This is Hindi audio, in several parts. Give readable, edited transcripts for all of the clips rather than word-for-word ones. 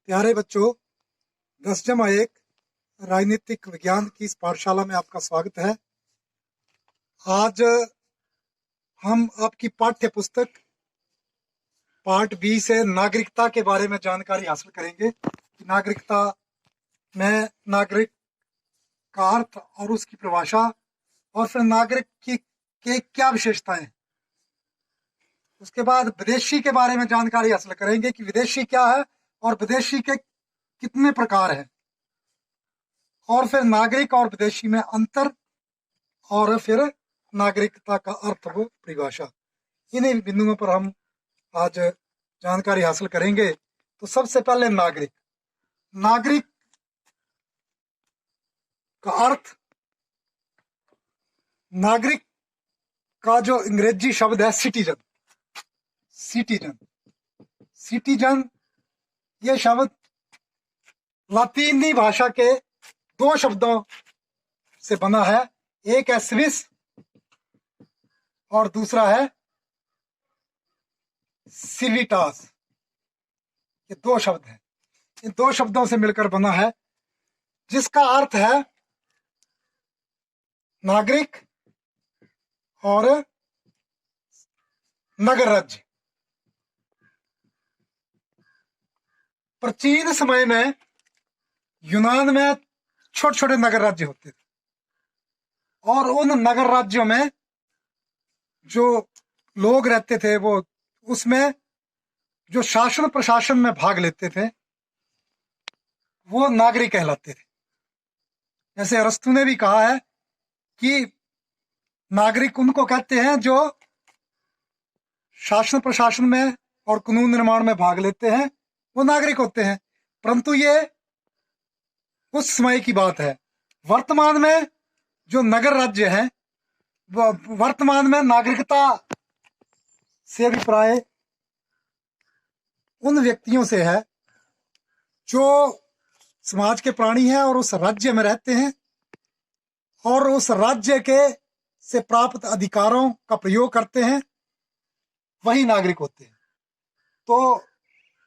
प्यारे बच्चों, 10 जमा 1 राजनीतिक विज्ञान की इस पाठशाला में आपका स्वागत है। आज हम आपकी पाठ्य पुस्तक पार्ट बी से नागरिकता के बारे में जानकारी हासिल करेंगे कि नागरिकता में नागरिक का अर्थ और उसकी परिभाषा और फिर नागरिक की के क्या विशेषताएं। उसके बाद विदेशी के बारे में जानकारी हासिल करेंगे कि विदेशी क्या है और विदेशी के कितने प्रकार हैं, और फिर नागरिक और विदेशी में अंतर, और फिर नागरिकता का अर्थ व परिभाषा। इन्हीं बिंदुओं पर हम आज जानकारी हासिल करेंगे। तो सबसे पहले नागरिक नागरिक का अर्थ, नागरिक का जो अंग्रेजी शब्द है सिटीजन, सिटीजन सिटीजन ये शब्द लातीनी भाषा के 2 शब्दों से बना है। एक है स्विस और दूसरा है सिविटास। ये 2 शब्द हैं, इन 2 शब्दों से मिलकर बना है, जिसका अर्थ है नागरिक और नगर राज्य। प्राचीन समय में यूनान में छोटे छोटे नगर राज्य होते थे, और उन नगर राज्यों में जो लोग रहते थे वो उसमें जो शासन प्रशासन में भाग लेते थे वो नागरिक कहलाते थे। जैसे अरस्तु ने भी कहा है कि नागरिक उनको कहते हैं जो शासन प्रशासन में और कानून निर्माण में भाग लेते हैं, वो नागरिक होते हैं। परंतु ये उस समय की बात है। वर्तमान में जो नगर राज्य हैं, वर्तमान में नागरिकता से अभिप्राय उन व्यक्तियों से है जो समाज के प्राणी हैं और उस राज्य में रहते हैं और उस राज्य के से प्राप्त अधिकारों का प्रयोग करते हैं, वही नागरिक होते हैं। तो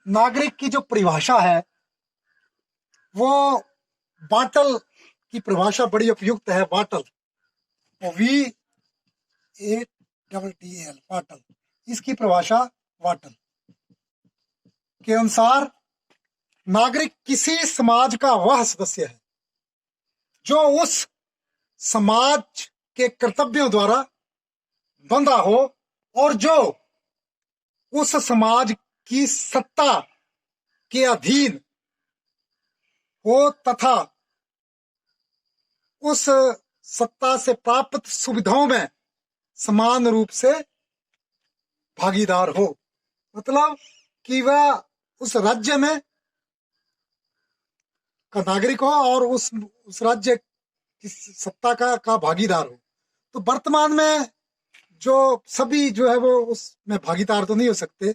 नागरिक की जो परिभाषा है वो बाटल की परिभाषा बड़ी उपयुक्त है। बाटल, VATTL, बाटल, इसकी परिभाषा बाटल के अनुसार नागरिक किसी समाज का वह सदस्य है जो उस समाज के कर्तव्यों द्वारा बंधा हो और जो उस समाज की सत्ता के अधीन हो तथा उस सत्ता से प्राप्त सुविधाओं में समान रूप से भागीदार हो। मतलब कि वह उस राज्य में का नागरिक हो और उस राज्य की सत्ता का भागीदार हो। तो वर्तमान में जो सभी जो है वो उसमें भागीदार तो नहीं हो सकते,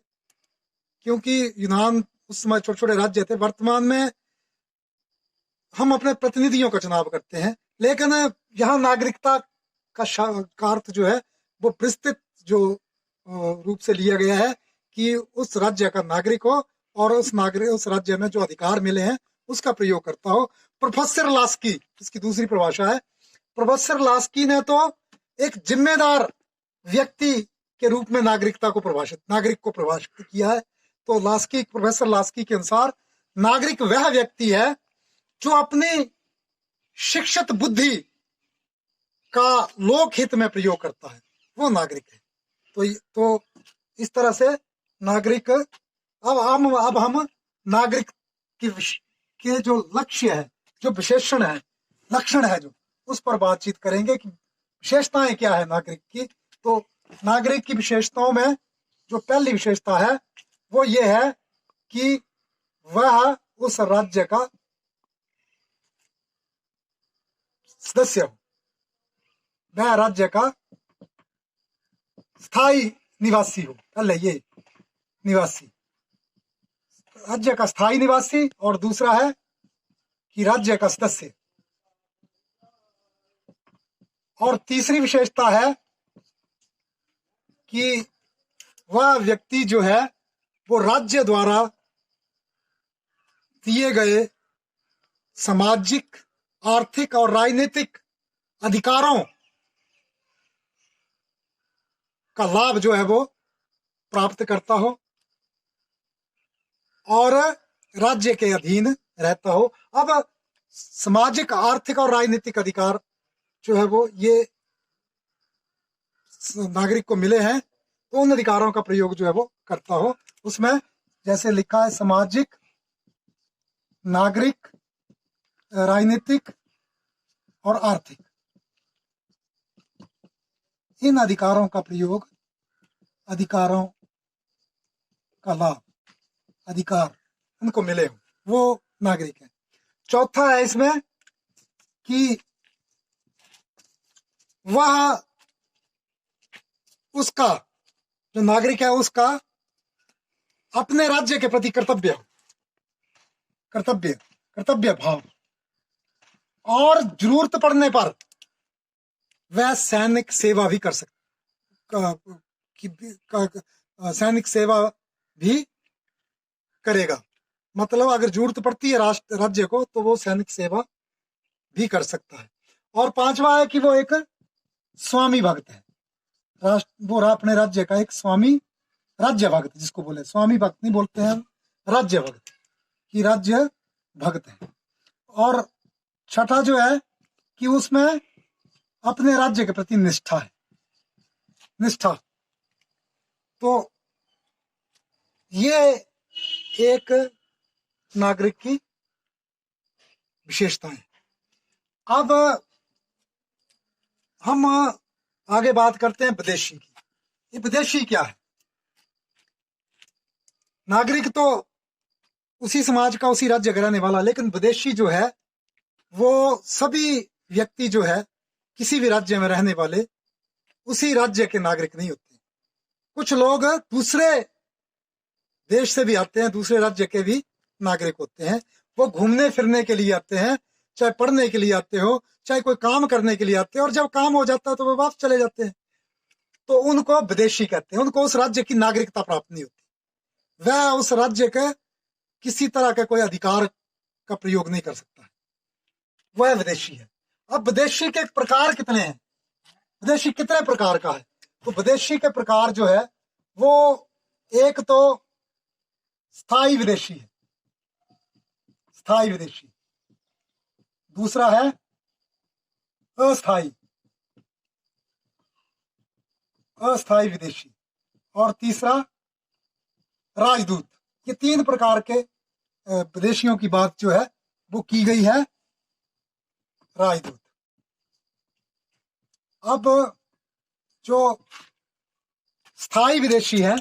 क्योंकि यूनान उस समय छोटे छोटे राज्य थे। वर्तमान में हम अपने प्रतिनिधियों का चुनाव करते हैं, लेकिन यहाँ नागरिकता का अर्थ जो है वो विस्तृत जो रूप से लिया गया है कि उस राज्य का नागरिक हो और उस राज्य में जो अधिकार मिले हैं उसका प्रयोग करता हो। प्रोफेसर लास्की इसकी दूसरी परिभाषा है। प्रोफेसर लास्की ने तो एक जिम्मेदार व्यक्ति के रूप में नागरिक को परिभाषित किया है। तो प्रोफेसर लास्की के अनुसार नागरिक वह व्यक्ति है जो अपनी शिक्षित बुद्धि का लोक हित में प्रयोग करता है, वो नागरिक है। तो इस तरह से नागरिक। अब हम नागरिक के जो लक्ष्य है, जो विशेषण है, लक्षण है, जो उस पर बातचीत करेंगे कि विशेषताएं क्या है नागरिक की। तो नागरिक की विशेषताओं में जो पहली विशेषता है वो ये है कि वह उस राज्य का सदस्य हो, वह राज्य का स्थायी निवासी हो। पहले ये निवासी, राज्य का स्थायी निवासी, और दूसरा है कि राज्य का सदस्य, और तीसरी विशेषता है कि वह व्यक्ति जो है वो राज्य द्वारा दिए गए सामाजिक, आर्थिक और राजनीतिक अधिकारों का लाभ जो है वो प्राप्त करता हो और राज्य के अधीन रहता हो। अब सामाजिक, आर्थिक और राजनीतिक अधिकार जो है वो ये नागरिक को मिले हैं, तो उन अधिकारों का प्रयोग जो है वो करता हो। उसमें जैसे लिखा है सामाजिक, नागरिक, राजनीतिक और आर्थिक, इन अधिकारों का प्रयोग, अधिकारों का लाभ, अधिकार उनको मिले हो, वो नागरिक है। चौथा है इसमें कि वह, उसका, जो नागरिक है उसका अपने राज्य के प्रति कर्तव्य भाव, और जरूरत पड़ने पर वह सैनिक सेवा भी कर सैनिक सेवा भी करेगा। मतलब अगर जरूरत पड़ती है राज्य को, तो वो सैनिक सेवा भी कर सकता है। और पांचवा है कि वो एक स्वामी भक्त है। वो अपने राज्य का एक स्वामी, राज्य भक्त जिसको बोले, स्वामी भक्त नहीं बोलते हैं, राज्य भक्त, कि राज्य भक्त है। और छठा जो है कि उसमें अपने राज्य के प्रति निष्ठा। तो ये एक नागरिक की विशेषता है। अब हम आगे बात करते हैं विदेशी की। ये विदेशी क्या है? नागरिक तो उसी समाज का, उसी राज्य का रहने वाला, लेकिन विदेशी जो है वो सभी व्यक्ति जो है किसी भी राज्य में रहने वाले उसी राज्य के नागरिक नहीं होते। कुछ लोग दूसरे देश से भी आते हैं, दूसरे राज्य के भी नागरिक होते हैं। वो घूमने फिरने के लिए आते हैं, चाहे पढ़ने के लिए आते हो, चाहे कोई काम करने के लिए आते हैं, और जब काम हो जाता है तो वो वापस चले जाते हैं। तो उनको विदेशी कहते हैं। उनको उस राज्य की नागरिकता प्राप्त नहीं होती। वह उस राज्य के किसी तरह का कोई अधिकार का प्रयोग नहीं कर सकता है, वह विदेशी है। अब विदेशी के प्रकार कितने हैं? विदेशी कितने प्रकार का है? तो विदेशी के प्रकार जो है वो, एक तो स्थायी विदेशी है, स्थायी विदेशी। दूसरा है अस्थायी विदेशी। और तीसरा राजदूत। ये तीन प्रकार के विदेशियों की बात जो है वो की गई है। राजदूत। अब जो स्थायी विदेशी है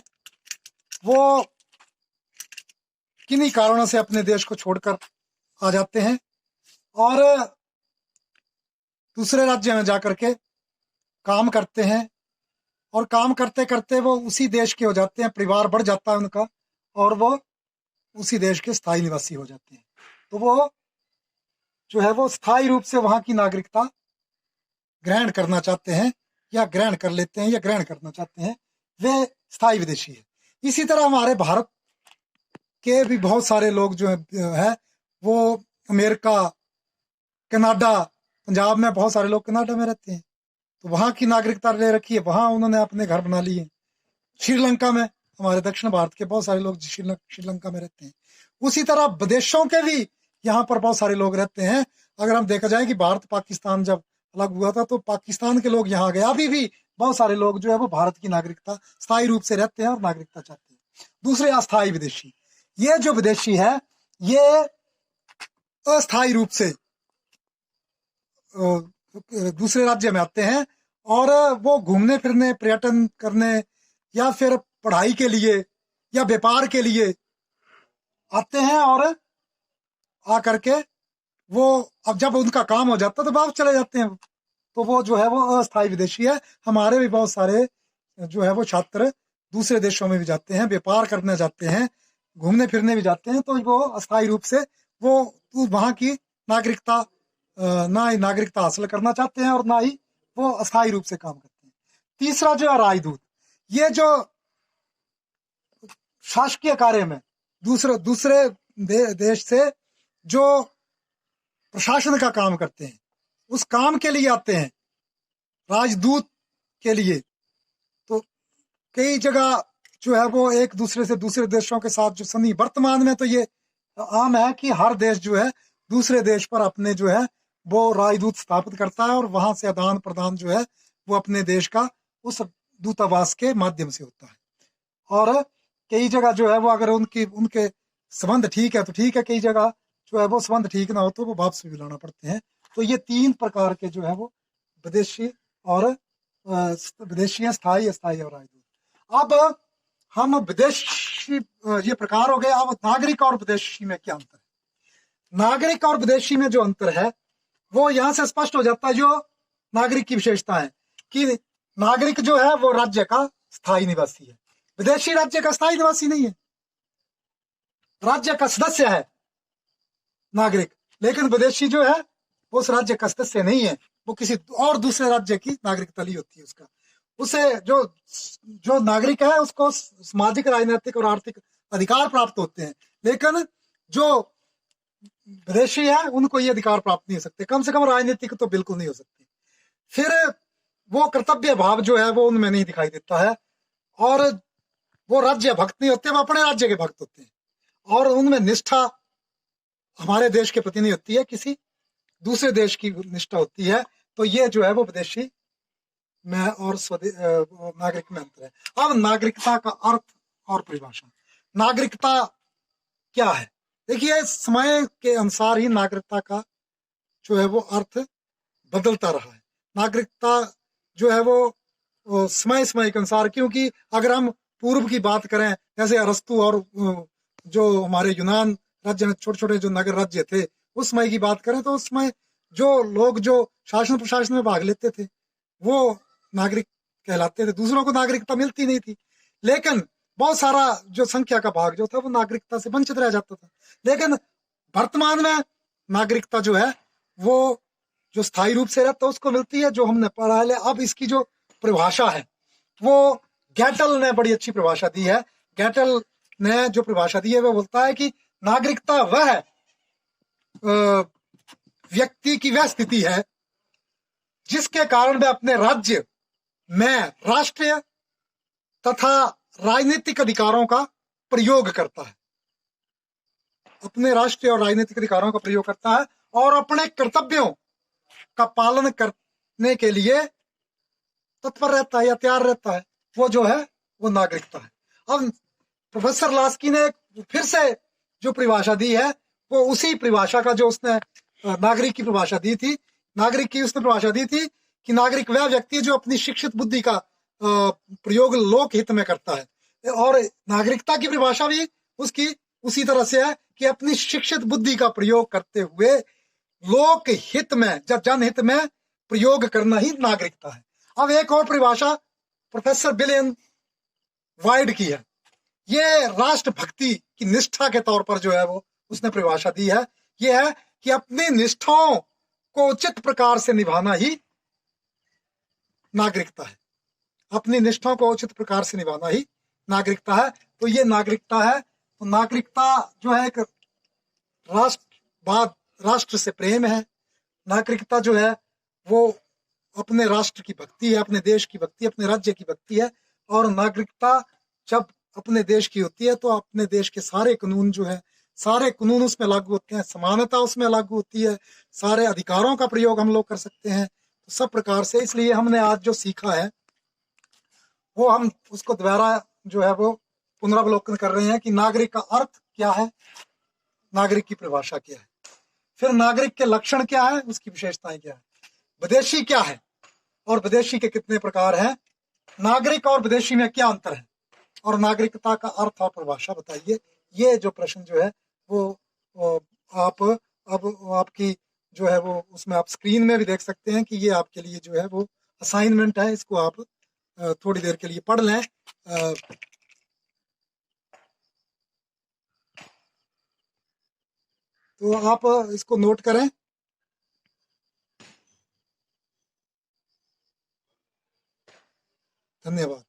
वो किन्हीं कारणों से अपने देश को छोड़कर आ जाते हैं और दूसरे राज्य में जाकर के काम करते हैं, और काम करते करते वो उसी देश के हो जाते हैं, परिवार बढ़ जाता है उनका, और वो उसी देश के स्थायी निवासी हो जाते हैं। तो वो जो है वो स्थायी रूप से वहां की नागरिकता ग्रहण करना चाहते हैं, या ग्रहण कर लेते हैं, या ग्रहण करना चाहते हैं, वे स्थायी विदेशी है। इसी तरह हमारे भारत के भी बहुत सारे लोग जो है वो अमेरिका, कनाडा, पंजाब में बहुत सारे लोग कनाडा में रहते हैं, तो वहां की नागरिकता ले रखी है, वहां उन्होंने अपने घर बना लिए। श्रीलंका में, हमारे दक्षिण भारत के बहुत सारे लोग श्रीलंका में रहते हैं। उसी तरह विदेशों के भी यहाँ पर बहुत सारे लोग रहते हैं। अगर हम देखा जाए कि भारत पाकिस्तान जब अलग हुआ था तो पाकिस्तान के लोग यहाँ गए। अभी भी बहुत सारे लोग जो है वो भारत की नागरिकता स्थायी रूप से रहते हैं और नागरिकता चाहते हैं। दूसरे अस्थायी विदेशी। ये जो विदेशी है ये अस्थायी रूप से दूसरे राज्य में आते हैं, और वो घूमने फिरने, पर्यटन करने, या फिर पढ़ाई के लिए या व्यापार के लिए आते हैं, और आकर के वो अब जब उनका काम हो जाता है तो वापस चले जाते हैं। तो वो जो है वो अस्थायी विदेशी है। हमारे भी बहुत सारे जो है वो छात्र दूसरे देशों में भी जाते हैं, व्यापार करने जाते हैं, घूमने फिरने भी जाते हैं, तो वो अस्थायी रूप से वो वहां की नागरिकता ना ही नागरिकता हासिल करना चाहते हैं और ना ही वो अस्थायी रूप से काम करते हैं। तीसरा जो है राजदूत। ये जो शासकीय कार्य में दूसरे देश से जो प्रशासन का काम करते हैं, उस काम के लिए आते हैं, राजदूत के लिए। तो कई जगह जो है वो एक दूसरे से, दूसरे देशों के साथ जो संधि, वर्तमान में तो ये आम है कि हर देश जो है दूसरे देश पर अपने जो है वो राजदूत स्थापित करता है, और वहां से आदान प्रदान जो है वो अपने देश का उस दूतावास के माध्यम से होता है। और कई जगह जो है वो अगर उनके संबंध ठीक है तो ठीक है, कई जगह जो है वो संबंध ठीक ना हो तो वो वापस भी लाना पड़ते हैं। तो ये 3 प्रकार के जो है वो विदेशी और विदेशी हैं, स्थायी, अस्थायी और राजदूत। अब हम विदेशी, ये प्रकार हो गए। अब नागरिक और विदेशी में क्या अंतर है? नागरिक और विदेशी में जो अंतर है वो यहां से स्पष्ट हो जाता है। जो नागरिक की विशेषता है कि नागरिक जो है वो राज्य का स्थायी निवासी है, विदेशी राज्य का स्थायी निवासी नहीं है। राज्य का सदस्य है नागरिक, लेकिन विदेशी जो है वो उस राज्य का सदस्य नहीं है, वो किसी और दूसरे राज्य की नागरिकता ली होती है उसका। उसे जो जो नागरिक है उसको सामाजिक, राजनीतिक और आर्थिक अधिकार प्राप्त होते हैं, लेकिन जो विदेशी है उनको ये अधिकार प्राप्त नहीं हो सकते, कम से कम राजनीतिक तो बिल्कुल नहीं हो सकते। फिर वो कर्तव्य भाव जो है वो उनमें नहीं दिखाई देता है, और वो राज्य भक्त नहीं होते, वो अपने राज्य के भक्त होते हैं, और उनमें निष्ठा हमारे देश के प्रति नहीं होती है, किसी दूसरे देश की निष्ठा होती है। तो ये जो है वो विदेशी में और नागरिक में अंतर है। अब नागरिकता का अर्थ और परिभाषा। नागरिकता क्या है? देखिए, समय के अनुसार ही नागरिकता का जो है वो अर्थ बदलता रहा है। नागरिकता जो है वो समय समय के अनुसार, क्योंकि अगर हम पूर्व की बात करें, जैसे अरस्तु और जो हमारे यूनान राज्य में छोटे छोटे जो नगर राज्य थे, उस समय की बात करें तो उस समय जो लोग जो शासन प्रशासन में भाग लेते थे वो नागरिक कहलाते थे, दूसरों को नागरिकता मिलती नहीं थी। लेकिन बहुत सारा जो संख्या का भाग जो था वो नागरिकता से वंचित रह जाता था। लेकिन वर्तमान में नागरिकता जो है वो जो स्थायी रूप से रहता है उसको मिलती है, जो हमने पढ़ा है। अब इसकी जो परिभाषा है वो गैटल ने बड़ी अच्छी परिभाषा दी है। गैटल ने जो परिभाषा दी है वो बोलता है कि नागरिकता वह व्यक्ति की वह स्थिति है जिसके कारण वह अपने राज्य में राष्ट्रीय तथा राजनीतिक अधिकारों का प्रयोग करता है, अपने राष्ट्रीय और राजनीतिक अधिकारों का प्रयोग करता है और अपने कर्तव्यों का पालन करने के लिए तत्पर रहता है या तैयार रहता है। वो जो है वो नागरिकता है। अब प्रोफेसर लास्की ने फिर से जो परिभाषा दी है वो उसी परिभाषा का जो उसने नागरिक की परिभाषा दी थी, नागरिक की उसने परिभाषा दी थी कि नागरिक वह व्यक्ति है जो अपनी शिक्षित बुद्धि का प्रयोग लोक हित में करता है। और नागरिकता की परिभाषा भी उसकी उसी तरह से है कि अपनी शिक्षित बुद्धि का प्रयोग करते हुए लोक हित में, जब जनहित में प्रयोग करना ही नागरिकता है। अब एक और परिभाषा प्रोफेसर विलियम वाइड की है। ये राष्ट्रभक्ति की निष्ठा के तौर पर जो है वो उसने परिभाषा दी है। ये है कि अपनी निष्ठाओं को उचित प्रकार से निभाना ही नागरिकता है। अपनी निष्ठाओं को उचित प्रकार से निभाना ही नागरिकता है। तो ये नागरिकता है। तो नागरिकता जो है एक राष्ट्रवाद, राष्ट्र से प्रेम है। नागरिकता जो है वो अपने राष्ट्र की भक्ति है, अपने देश की भक्ति, अपने राज्य की भक्ति है। और नागरिकता जब अपने देश की होती है तो अपने देश के सारे कानून जो है, सारे कानून उसमें लागू होते हैं, समानता उसमें लागू होती है, सारे अधिकारों का प्रयोग हम लोग कर सकते हैं। तो सब प्रकार से, इसलिए हमने आज जो सीखा है वो हम उसको दोबारा जो है वो पुनरावलोकन कर रहे हैं कि नागरिक का अर्थ क्या है, नागरिक की परिभाषा क्या है, फिर नागरिक के लक्षण क्या है, उसकी विशेषताएं क्या है, विदेशी क्या है और विदेशी के कितने प्रकार हैं, नागरिक और विदेशी में क्या अंतर है, और नागरिकता का अर्थ और परिभाषा बताइए। ये जो प्रश्न जो है वो आप अब आपकी जो है वो उसमें आप स्क्रीन में भी देख सकते हैं कि ये आपके लिए जो है वो असाइनमेंट है। इसको आप थोड़ी देर के लिए पढ़ लें। तो आप इसको नोट करें। धन्यवाद।